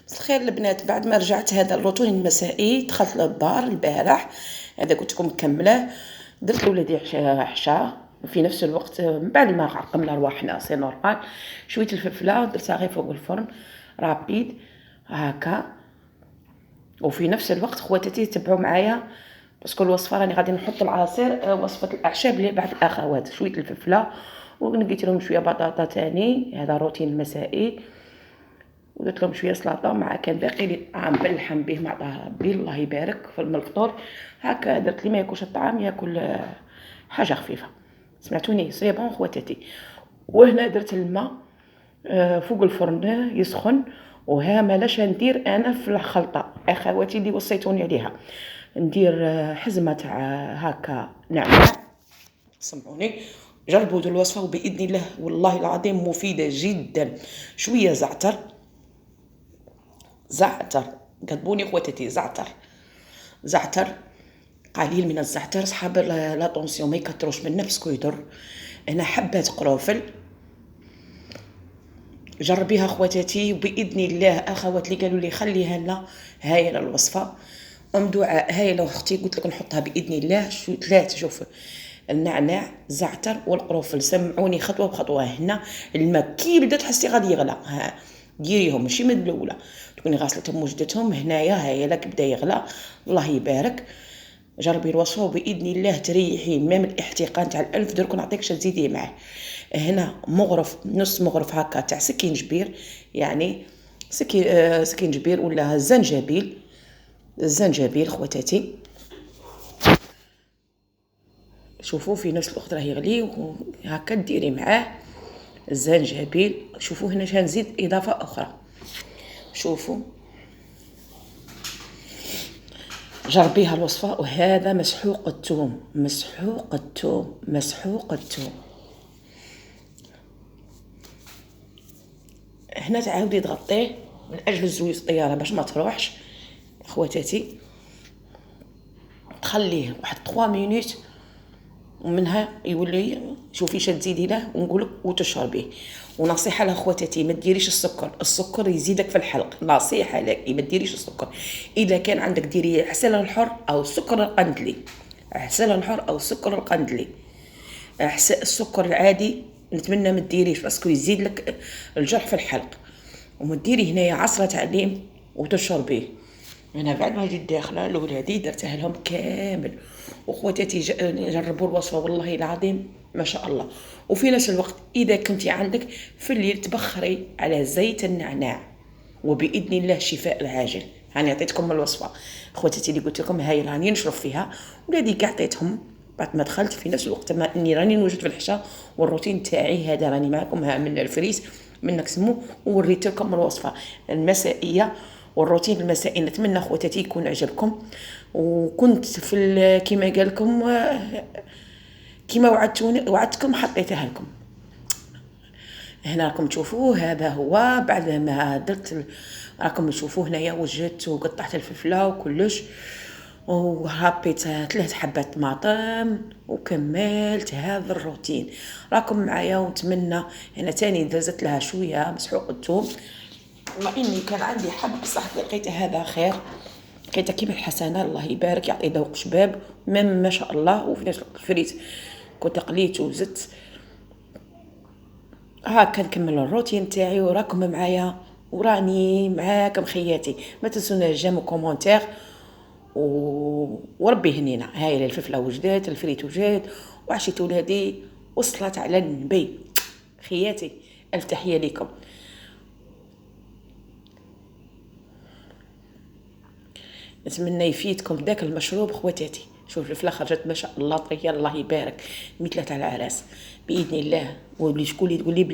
مساء الخير البنات. بعد ما رجعت هذا الروتين المسائي دخلت للدار البارح، هذا قلت لكم مكمله. درت لولادي عشاء في نفس الوقت من بعد ما عقمنا رواحنا سي نورمال. شويه الفلفله درتها غير فوق الفرن رابيد هكا. وفي نفس الوقت خواتاتي تبعوا معايا باسكو الوصفه راني غادي نحط العصير وصفه الاعشاب اللي بعض الاخوات. شويه الفلفله ونقيت لهم شويه بطاطا تاني، هذا روتين مسائي. ودرت لهم شويه سلطه مع كان باقي لي طعام بلحم به مع ربي الله يبارك في الفطور. هكا درت لي ما ياكلش الطعام ياكل حاجه خفيفه. سمعتوني سي بون خواتاتي. وهنا درت الماء فوق الفرن يسخن، وها مالاش ندير انا في الخلطه اخواتي اللي وصيتوني عليها. ندير حزمه تاع هكا نعناع. سمعوني جربوا هذه الوصفه وباذن الله والله العظيم مفيده جدا. شويه زعتر كتبوني خواتاتي، زعتر قليل من الزعتر. صحاب لا طونسيون ما يكثروش منه باسكو يضر. هنا حبات قرنفل، جربيها خواتاتي وباذن الله. اخوات اللي قالوا لي خليها لنا هايله الوصفه. ام دعاء هايله اختي قلت لك نحطها باذن الله. ثلاثه شوف النعناع الزعتر والقرنفل. سمعوني خطوه بخطوه. هنا الماء كي بدا تحسي غادي يغلى ها ديريهم ماشي من الاولى تكوني غاسلتهم وجدتهم. هنايا هاي لك بدا يغلى الله يبارك. جربي الوصفه وباذن الله تريحي ميم الاحتقان تاع الانف درك نعطيكش تزيديه معاه. هنا مغرف نص مغرف هكا تاع سكينجبير، يعني سكينجبير ولا الزنجبيل خواتاتي. شوفوا في نفس الوقت راه يغلي هكا ديري معاه الزنجبيل. شوفوا هنا شنزيد اضافه اخرى. شوفوا جربيها الوصفه. وهذا مسحوق الثوم. هنا تعاودي تغطيه من اجل الزويز الطياره باش ما تروحش خواتاتي. تخليه واحد 3 مينوت ومنها يولي شوفي اش تزيدي له ونقولك وتشربيه. ونصيحه لاخواتاتي ما ديريش السكر يزيدك في الحلق. نصيحه لك ما ديريش السكر. اذا كان عندك ديري عسل الحر او السكر القندلي. السكر العادي نتمنى ما ديريش باسكو يزيد لك الجرح في الحلق. وما ديري هنايا عصره تاع ليم وتشربيه. انا بعد ما جيت داخله لولادي درتها لهم كامل. واخواتاتي جربوا الوصفه والله العظيم ما شاء الله. وفي نفس الوقت اذا كنتي عندك في الليل تبخري على زيت النعناع وباذن الله شفاء العاجل. هاني عطيتكم الوصفه خواتاتي اللي قلت لكم هاي راني نشرب فيها. ولادي كاع عطيتهم بعد ما دخلت في نفس الوقت ما اني راني نوجد في الحشا. والروتين تاعي هذا راني معكم ها من الفريس من نقسمو. ووريت لكم الوصفه المسائيه والروتين المسائي. نتمنى خواتاتي يكون عجبكم. وكنت في كما قال لكم كما وعدتكم حطيتها لكم. هنا راكم تشوفوا هذا هو بعد ما درت. راكم تشوفوا هنايا وجدت وقطعت الفلفله وكلش وهبيت 3 حبات طماطم وكملت هذا الروتين. راكم معايا ونتمنى. هنا تاني درزت لها شويه مسحوق الثوم. ما اني كان عندي حب بصح لقيت هذا خير. لقيتها كيما الحسنه الله يبارك يعطي ذوق شباب ما شاء الله. وفي نفس الوقت الفريت كنت قليت وزدت. هاكا نكمل الروتين تاعي وراكم معايا وراني معاكم خياتي. ما تنسونا جيم وكومونتير وربي هنينا. هاي الفلفله وجدات الفريت وجد وعشيت ولادي وصلت على النبي خياتي. الف تحيه لكم. نتمنى يفيدكم داك المشروب خواتاتي. شوف الفلفله خرجت ما شاء الله طريه الله يبارك مثل تاع العراس باذن الله. واللي شكون اللي تقول لي